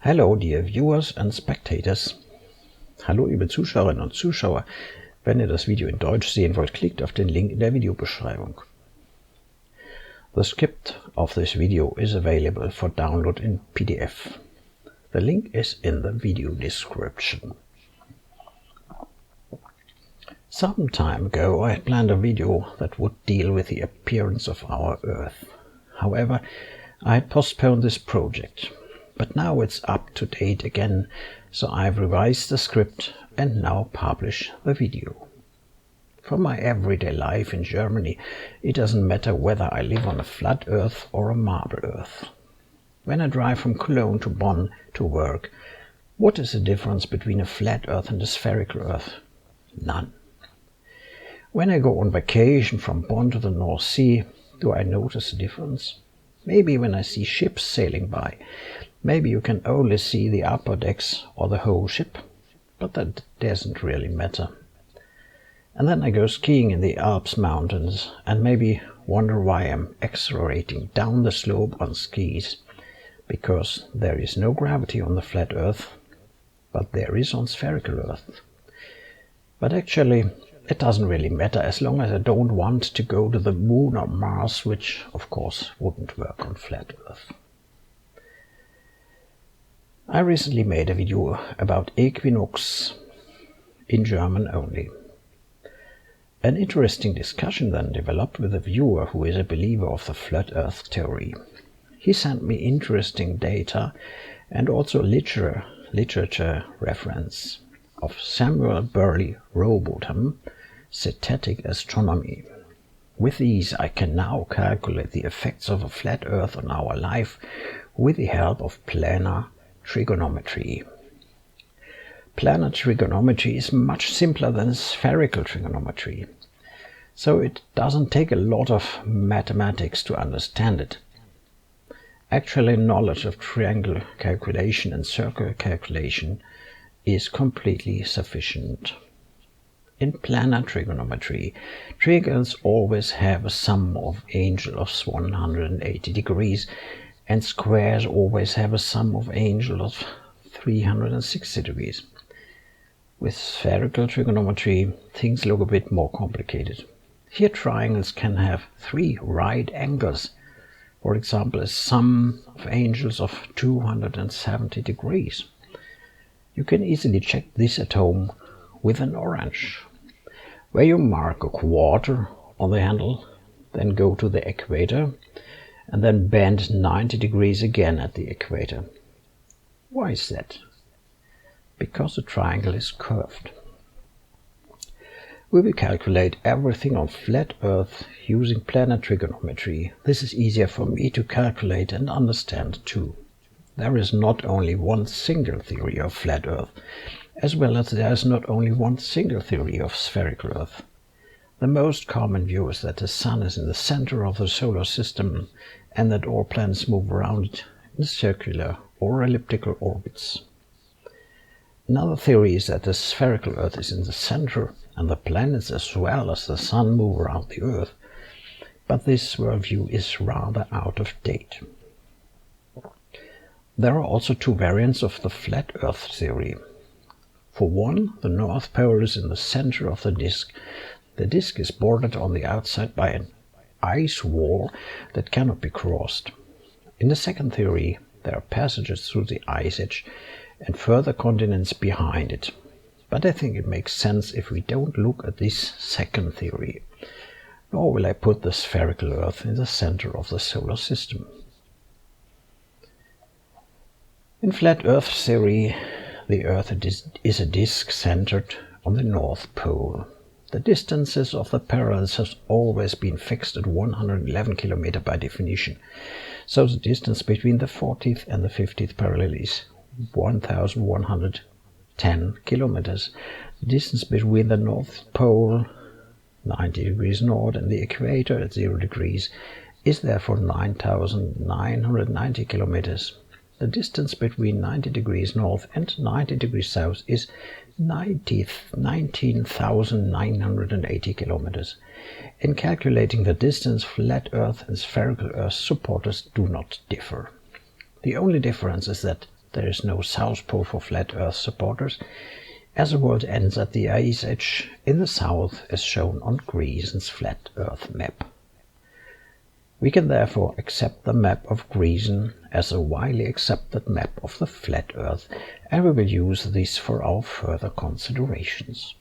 Hello dear viewers and spectators. Hallo liebe Zuschauerinnen und Zuschauer. Wenn ihr das Video in Deutsch sehen wollt, klickt auf den Link in der Videobeschreibung. The script of this video is available for download in PDF. The link is in the video description. Some time ago I had planned a video that would deal with the appearance of our Earth. However, I had postponed this project. But now it's up to date again, so I've revised the script and now publish the video. For my everyday life in Germany, it doesn't matter whether I live on a flat earth or a marble earth. When I drive from Cologne to Bonn to work, what is the difference between a flat earth and a spherical earth? None. When I go on vacation from Bonn to the North Sea, do I notice a difference? Maybe when I see ships sailing by. Maybe you can only see the upper decks or the whole ship, but that doesn't really matter. And then I go skiing in the Alps mountains and maybe wonder why I'm accelerating down the slope on skis, because there is no gravity on the flat earth, but there is on spherical earth. But actually, it doesn't really matter as long as I don't want to go to the moon or Mars, which of course wouldn't work on flat earth. I recently made a video about equinoxes, in German only. An interesting discussion then developed with a viewer who is a believer of the flat earth theory. He sent me interesting data and also literature reference of Samuel Burley Rowbotham, Synthetic Astronomy. With these I can now calculate the effects of a flat earth on our life with the help of planar trigonometry. Planar trigonometry is much simpler than spherical trigonometry, so it doesn't take a lot of mathematics to understand it. Actually, knowledge of triangle calculation and circle calculation is completely sufficient. In planar trigonometry, triangles always have a sum of angles of 180 degrees, and squares always have a sum of angles of 360 degrees. With spherical trigonometry, things look a bit more complicated. Here triangles can have 3 right angles, for example a sum of angles of 270 degrees. You can easily check this at home with an orange, where you mark a quarter on the handle, then go to the equator, and then bend 90 degrees again at the equator. Why is that? Because the triangle is curved. We will calculate everything on flat earth using planar trigonometry. This is easier for me to calculate and understand too. There is not only one single theory of flat earth, as well as there is not only one single theory of spherical earth. The most common view is that the Sun is in the center of the solar system and that all planets move around it in circular or elliptical orbits. Another theory is that the spherical Earth is in the center and the planets as well as the Sun move around the Earth, but this worldview is rather out of date. There are also 2 variants of the flat Earth theory. For one, the North Pole is in the center of the disk. The disk is bordered on the outside by an ice wall that cannot be crossed. In the second theory, there are passages through the ice edge and further continents behind it. But I think it makes sense if we don't look at this second theory. Nor will I put the spherical Earth in the center of the solar system. In flat Earth theory, the Earth is a disk centered on the North Pole. The distances of the parallels have always been fixed at 111 km by definition, so the distance between the 40th and the 50th parallel is 1110 km. The distance between the North Pole, 90 degrees north, and the equator at 0 degrees is therefore 9,990 km. The distance between 90 degrees north and 90 degrees south is 19,980 kilometers. In calculating the distance, flat Earth and spherical Earth supporters do not differ. The only difference is that there is no South Pole for flat Earth supporters, as the world ends at the ice edge in the south as shown on Gleason's flat Earth map. We can therefore accept the map of Gleason as a widely accepted map of the flat Earth, and we will use this for our further considerations.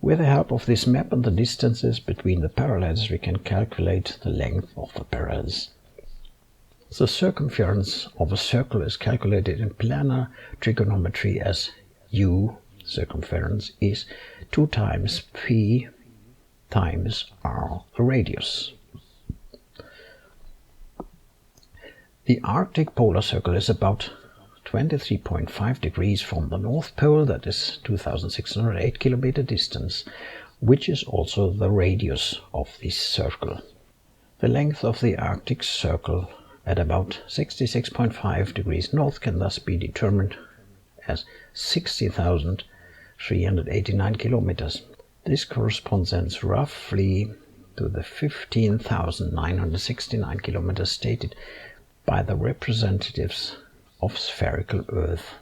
With the help of this map and the distances between the parallels, we can calculate the length of the parallels. The circumference of a circle is calculated in planar trigonometry as U, circumference, is 2 times P times R, the radius. The Arctic polar circle is about 23.5 degrees from the North Pole, that is 2,608 kilometer distance, which is also the radius of this circle. The length of the Arctic circle at about 66.5 degrees north can thus be determined as 60,389 kilometers. This corresponds roughly to the 15,969 kilometers stated by the representatives of spherical Earth.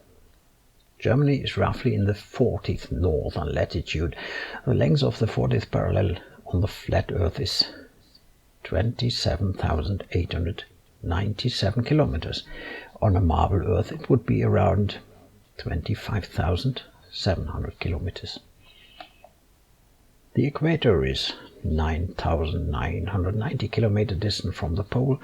Germany is roughly in the 40th northern latitude. The length of the 40th parallel on the flat Earth is 27,897 kilometers. On a marble Earth it would be around 25,700 kilometers. The equator is 9,990 kilometers distant from the pole.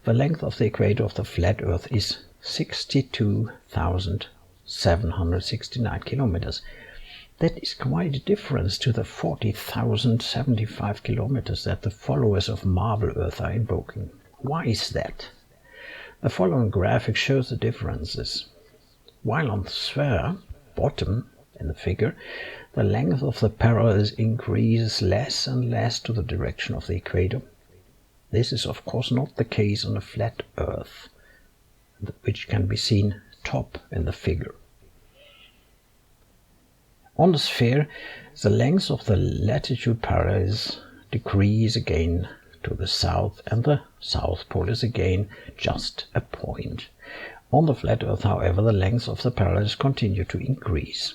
The length of the equator of the flat Earth is 62,769 kilometers. That is quite a difference to the 40,075 kilometers that the followers of marble Earth are invoking. Why is that? The following graphic shows the differences. While on the sphere, bottom in the figure, the length of the parallels increases less and less to the direction of the equator. This is of course not the case on a flat Earth, which can be seen top in the figure. On the sphere, the length of the latitude parallels decrease again to the south, and the South Pole is again just a point. On the flat Earth, however, the length of the parallels continue to increase.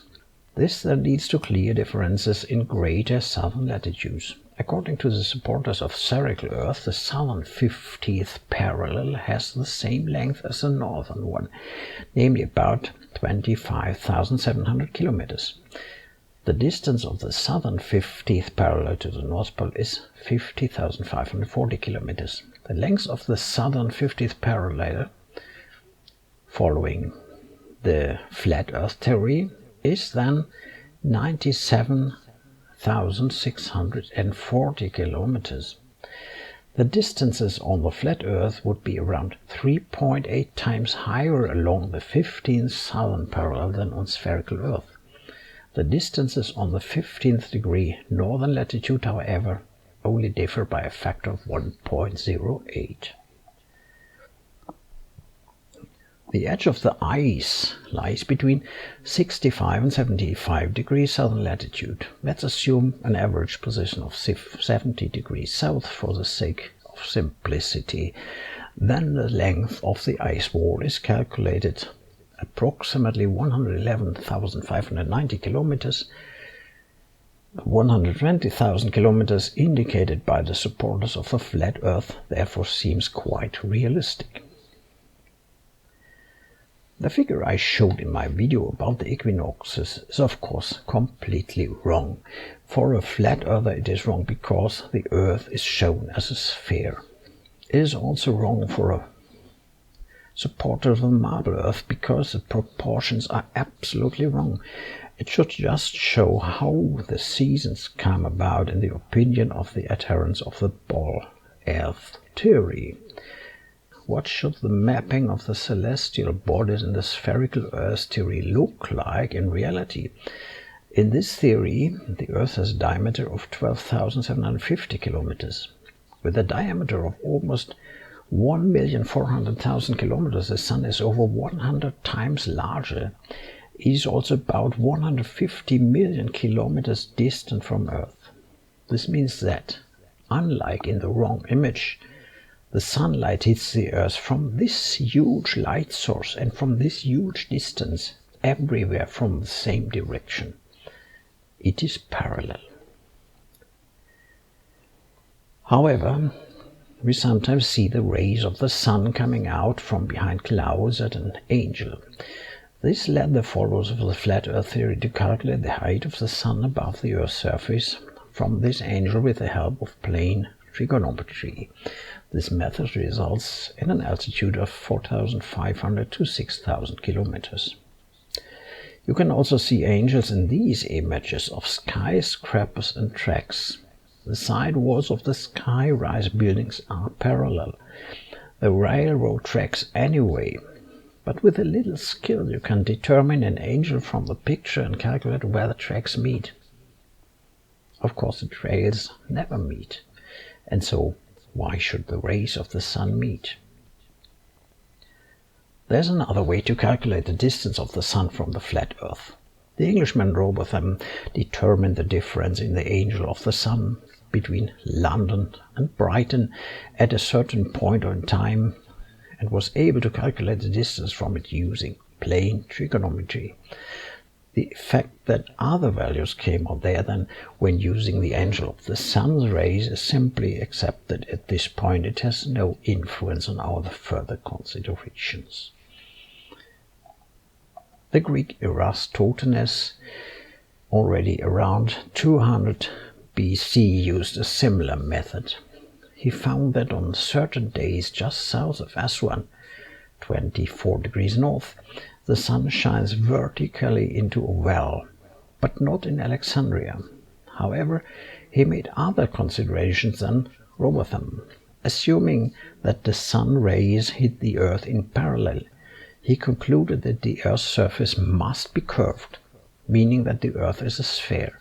This then leads to clear differences in greater southern latitudes. According to the supporters of spherical Earth, the southern 50th parallel has the same length as the northern one, namely about 25,700 kilometers. The distance of the southern 50th parallel to the North Pole is 50,540 kilometers. The length of the southern 50th parallel, following the flat Earth theory, is then 97,640 kilometers. The distances on the flat Earth would be around 3.8 times higher along the 15th southern parallel than on spherical Earth. The distances on the 15th degree northern latitude, however, only differ by a factor of 1.08. The edge of the ice lies between 65 and 75 degrees southern latitude. Let's assume an average position of 70 degrees south for the sake of simplicity. Then the length of the ice wall is calculated approximately 111,590 kilometers. 120,000 kilometers indicated by the supporters of the flat Earth therefore seems quite realistic. The figure I showed in my video about the equinoxes is of course completely wrong. For a flat earther it is wrong because the Earth is shown as a sphere. It is also wrong for a supporter of the marble Earth because the proportions are absolutely wrong. It should just show how the seasons come about in the opinion of the adherents of the ball Earth theory. What should the mapping of the celestial bodies in the spherical Earth theory look like in reality? In this theory, the Earth has a diameter of 12,750 kilometers. With a diameter of almost 1,400,000 kilometers, the Sun is over 100 times larger. It is also about 150 million kilometers distant from Earth. This means that, unlike in the wrong image, The sunlight hits the Earth from this huge light source and from this huge distance, everywhere from the same direction. It is parallel. However, we sometimes see the rays of the sun coming out from behind clouds at an angle. This led the followers of the flat Earth theory to calculate the height of the sun above the Earth's surface from this angle with the help of plane trigonometry. This method results in an altitude of 4,500 to 6,000 kilometers. You can also see angels in these images of skyscrapers and tracks. The side walls of the sky-rise buildings are parallel. The railroad tracks anyway. But with a little skill you can determine an angel from the picture and calculate where the tracks meet. Of course the trails never meet, and so why should the rays of the sun meet? There's another way to calculate the distance of the sun from the flat Earth. The Englishman Robotham determined the difference in the angle of the sun between London and Brighton at a certain point in time and was able to calculate the distance from it using plane trigonometry. The fact that other values came out there than when using the angle of the sun's rays is simply accepted at this point. It has no influence on our further considerations. The Greek Eratosthenes, already around 200 BC, used a similar method. He found that on certain days just south of Aswan, 24 degrees north, the sun shines vertically into a well, but not in Alexandria. However, he made other considerations than Robotham. Assuming that the sun rays hit the Earth in parallel, he concluded that the Earth's surface must be curved, meaning that the Earth is a sphere.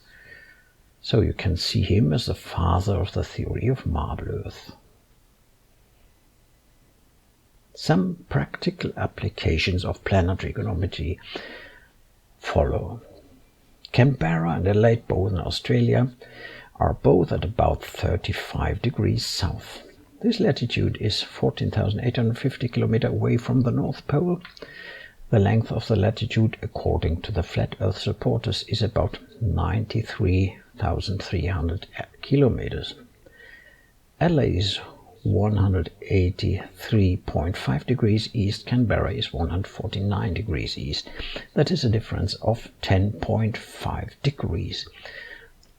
So you can see him as the father of the theory of marble Earth. Some practical applications of planar trigonometry follow. Canberra and Adelaide, both in Australia, are both at about 35 degrees south. This latitude is 14,850 kilometers away from the North Pole. The length of the latitude, according to the Flat Earth supporters, is about 93,300 kilometers. Adelaide is 183.5 degrees east, Canberra is 149 degrees east. That is a difference of 10.5 degrees.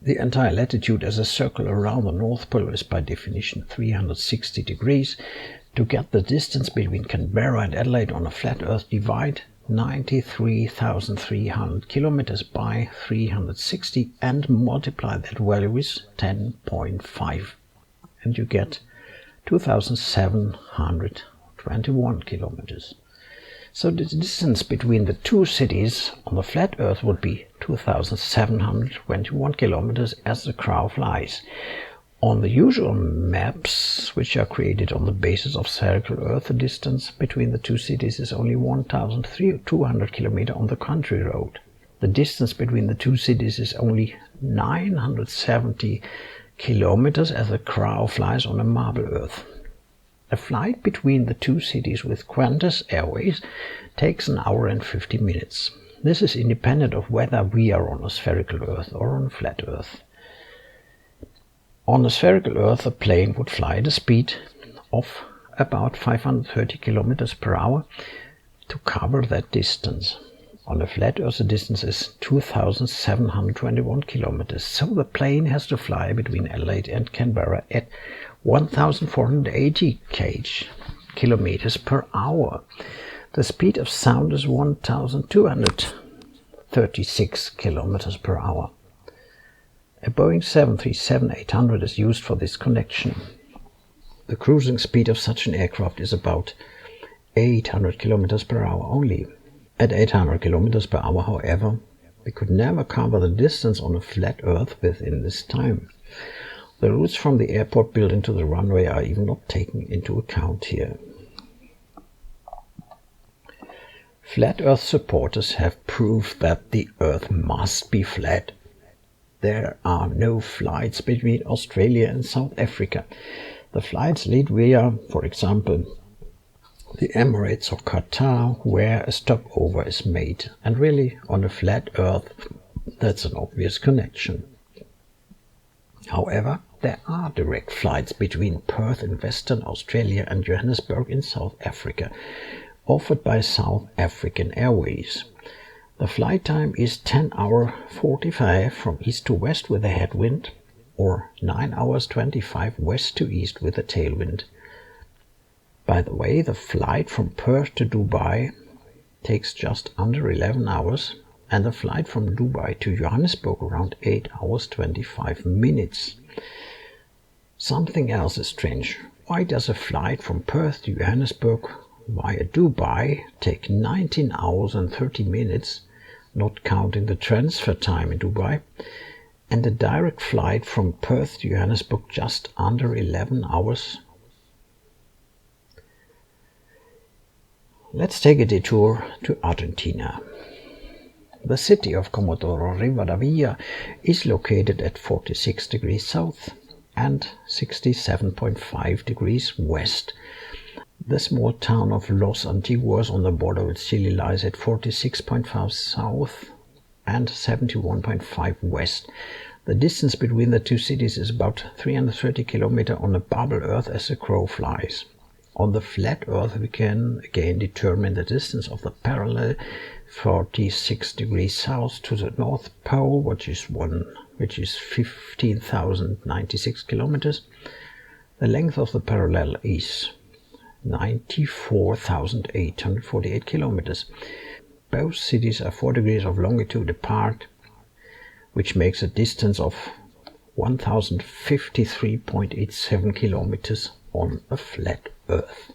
The entire latitude as a circle around the North Pole is by definition 360 degrees. To get the distance between Canberra and Adelaide on a flat Earth, divide 93,300 kilometers by 360 and multiply that value with 10.5, and you get 2,721 kilometers. So the distance between the two cities on the flat Earth would be 2,721 kilometers as the crow flies. On the usual maps, which are created on the basis of spherical Earth, the distance between the two cities is only 1,200 kilometers on the country road. The distance between the two cities is only 970 kilometers as the crow flies on a marble Earth. A flight between the two cities with Qantas Airways takes an hour and 50 minutes. This is independent of whether we are on a spherical Earth or on a flat Earth. On a spherical Earth, a plane would fly at a speed of about 530 kilometers per hour to cover that distance. On a flat Earth, the distance is 2,721 kilometers, so the plane has to fly between Adelaide and Canberra at 1,480 kilometers per hour. The speed of sound is 1,236 kilometers per hour. A Boeing 737-800 is used for this connection. The cruising speed of such an aircraft is about 800 kilometers per hour only. At 800 kilometers per hour, however, we could never cover the distance on a flat Earth within this time. The routes from the airport building to the runway are even not taken into account here. Flat Earth supporters have proved that the Earth must be flat. There are no flights between Australia and South Africa. The flights lead via, for example, the Emirates or Qatar, where a stopover is made, and really on a flat Earth that's an obvious connection. However, there are direct flights between Perth in Western Australia and Johannesburg in South Africa, offered by South African Airways. The flight time is 10 hours 45 from east to west with a headwind, or 9 hours 25 west to east with a tailwind. By the way, the flight from Perth to Dubai takes just under 11 hours, and the flight from Dubai to Johannesburg around 8 hours 25 minutes. Something else is strange. Why does a flight from Perth to Johannesburg via Dubai take 19 hours and 30 minutes, not counting the transfer time in Dubai, and a direct flight from Perth to Johannesburg just under 11 hours? Let's take a detour to Argentina. The city of Comodoro Rivadavia is located at 46 degrees south and 67.5 degrees west. The small town of Los Antiguos on the border with Chile lies at 46.5 south and 71.5 west. The distance between the two cities is about 330 kilometers on a bubble Earth as the crow flies. On the flat Earth we can again determine the distance of the parallel 46 degrees south to the North Pole, which is 15,096 kilometers. The length of the parallel is 94,848 kilometers. Both cities are 4 degrees of longitude apart, which makes a distance of 1,053.87 kilometers on a flat Earth.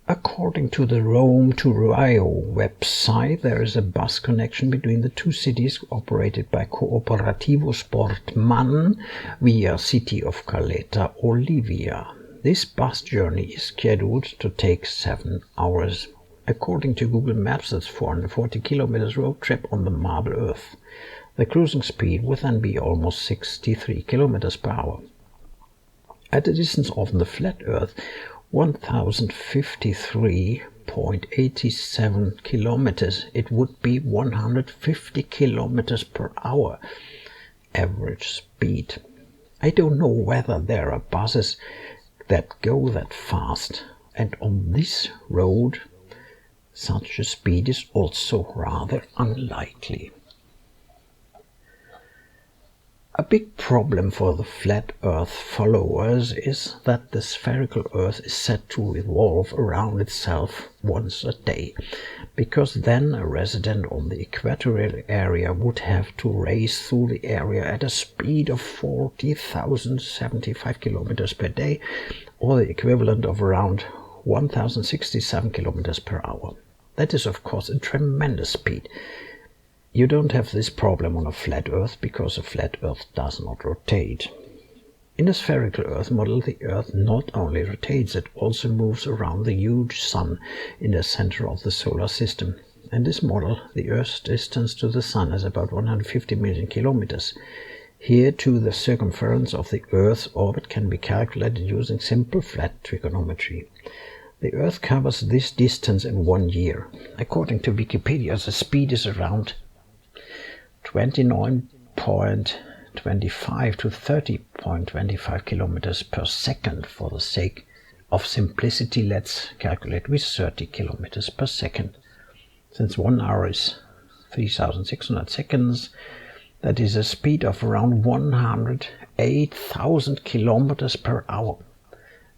According to the Rome to Rio website, there is a bus connection between the two cities operated by Cooperativo Sportman via city of Caleta, Olivia. This bus journey is scheduled to take 7 hours. According to Google Maps, that's 440 kilometers road trip on the marble Earth. The cruising speed would then be almost 63 kilometers per hour. At a distance of the flat Earth, 1,053.87 kilometers, it would be 150 kilometers per hour average speed. I don't know whether there are buses that go that fast, and on this road such a speed is also rather unlikely. A big problem for the flat Earth followers is that the spherical Earth is said to revolve around itself once a day, because then a resident on the equatorial area would have to race through the area at a speed of 40,075 kilometers per day, or the equivalent of around 1,067 kilometers per hour. That is, of course, a tremendous speed. You don't have this problem on a flat Earth because a flat Earth does not rotate. In a spherical Earth model, the Earth not only rotates, it also moves around the huge Sun in the center of the solar system. In this model, the Earth's distance to the Sun is about 150 million kilometers. Here, too, the circumference of the Earth's orbit can be calculated using simple flat trigonometry. The Earth covers this distance in 1 year. According to Wikipedia, the speed is around 29.25 to 30.25 kilometers per second. For the sake of simplicity, let's calculate with 30 kilometers per second. Since 1 hour is 3,600 seconds, that is a speed of around 108,000 kilometers per hour.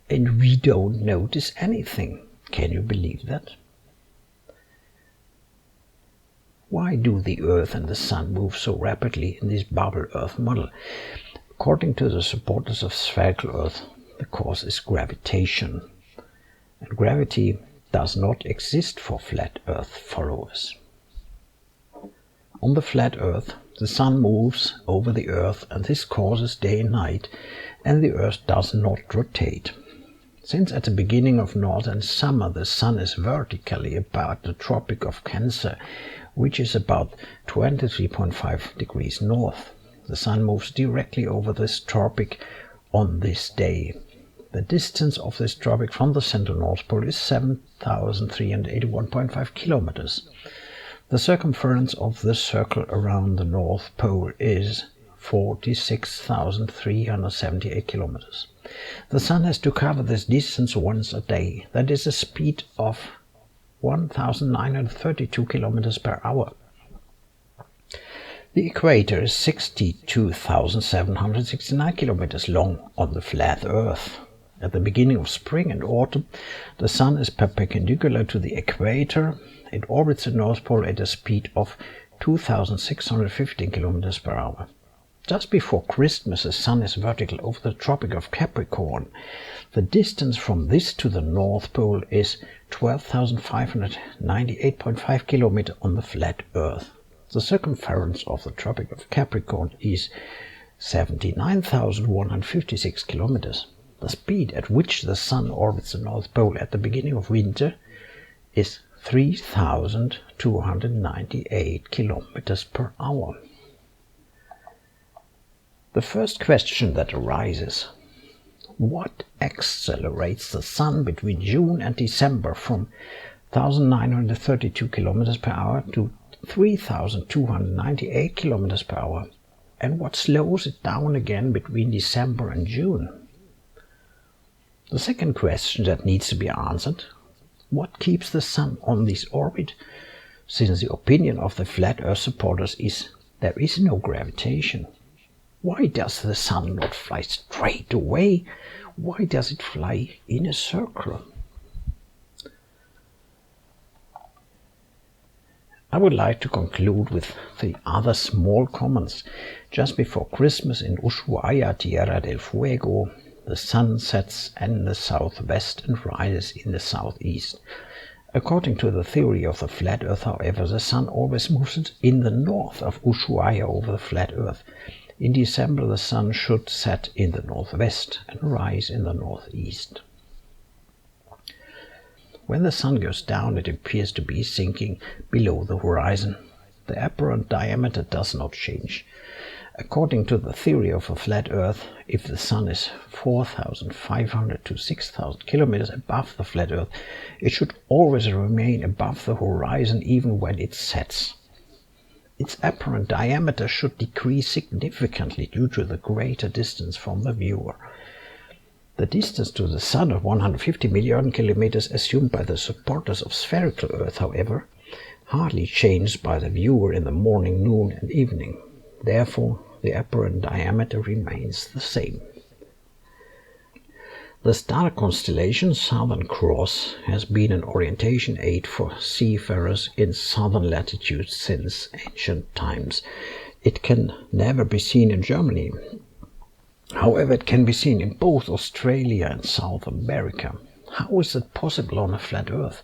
And we don't notice anything. Can you believe that? Why do the Earth and the Sun move so rapidly in this bubble Earth model? According to the supporters of spherical Earth, the cause is gravitation. And gravity does not exist for flat Earth followers. On the flat Earth, the Sun moves over the Earth, and this causes day and night, and the Earth does not rotate. Since at the beginning of northern summer the Sun is vertically above the Tropic of Cancer, which is about 23.5 degrees north, the Sun moves directly over this tropic on this day. The distance of this tropic from the central North Pole is 7,381.5 kilometers. The circumference of the circle around the North Pole is 46,378 kilometers. The Sun has to cover this distance once a day. That is a speed of 1,932 kilometers per hour. The equator is 62,769 kilometers long on the flat Earth. At the beginning of spring and autumn, the Sun is perpendicular to the equator. It orbits the North Pole at a speed of 2,615 kilometers per hour. Just before Christmas, the Sun is vertical over the Tropic of Capricorn. The distance from this to the North Pole is 12,598.5 kilometers on the flat Earth. The circumference of the Tropic of Capricorn is 79,156 kilometers. The speed at which the Sun orbits the North Pole at the beginning of winter is 3,298 kilometers per hour. The first question that arises: what accelerates the Sun between June and December from 1,932 kilometers per hour to 3,298 kilometers per hour, and what slows it down again between December and June? The second question that needs to be answered: what keeps the Sun on this orbit, since the opinion of the flat Earth supporters is there is no gravitation? Why does the Sun not fly straight away? Why does it fly in a circle? I would like to conclude with the other small comments. Just before Christmas in Ushuaia, Tierra del Fuego, the Sun sets in the southwest and rises in the southeast. According to the theory of the flat Earth, however, the Sun always moves in the north of Ushuaia over the flat Earth. In December, the Sun should set in the northwest and rise in the northeast. When the Sun goes down, it appears to be sinking below the horizon. The apparent diameter does not change. According to the theory of a flat Earth, if the Sun is 4,500 to 6,000 kilometers above the flat Earth, it should always remain above the horizon even when it sets. Its apparent diameter should decrease significantly due to the greater distance from the viewer. The distance to the Sun of 150 million kilometers assumed by the supporters of spherical Earth, however, hardly changed by the viewer in the morning, noon and evening. Therefore, the apparent diameter remains the same. The star constellation Southern Cross has been an orientation aid for seafarers in southern latitudes since ancient times. It can never be seen in Germany. However, it can be seen in both Australia and South America. How is it possible on a flat Earth?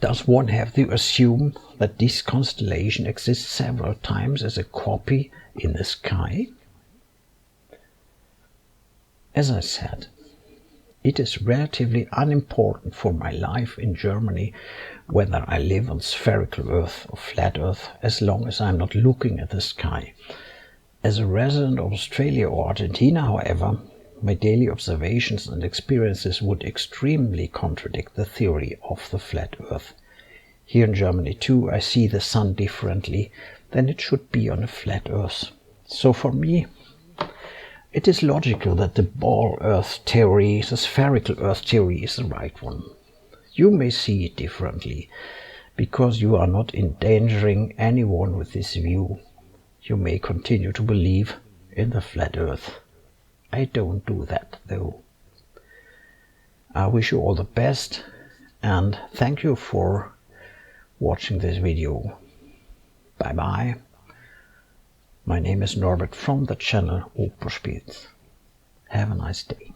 Does one have to assume that this constellation exists several times as a copy in the sky? As I said, it is relatively unimportant for my life in Germany whether I live on spherical Earth or flat Earth, as long as I am not looking at the sky. As a resident of Australia or Argentina, however, my daily observations and experiences would extremely contradict the theory of the flat Earth. Here in Germany too, I see the Sun differently than it should be on a flat Earth. So for me, it is logical that the ball Earth theory, the spherical Earth theory, is the right one. You may see it differently, because you are not endangering anyone with this view. You may continue to believe in the flat Earth. I don't do that, though. I wish you all the best, and thank you for watching this video. Bye bye. My name is Norbert from the channel Oper Spielt. Have a nice day.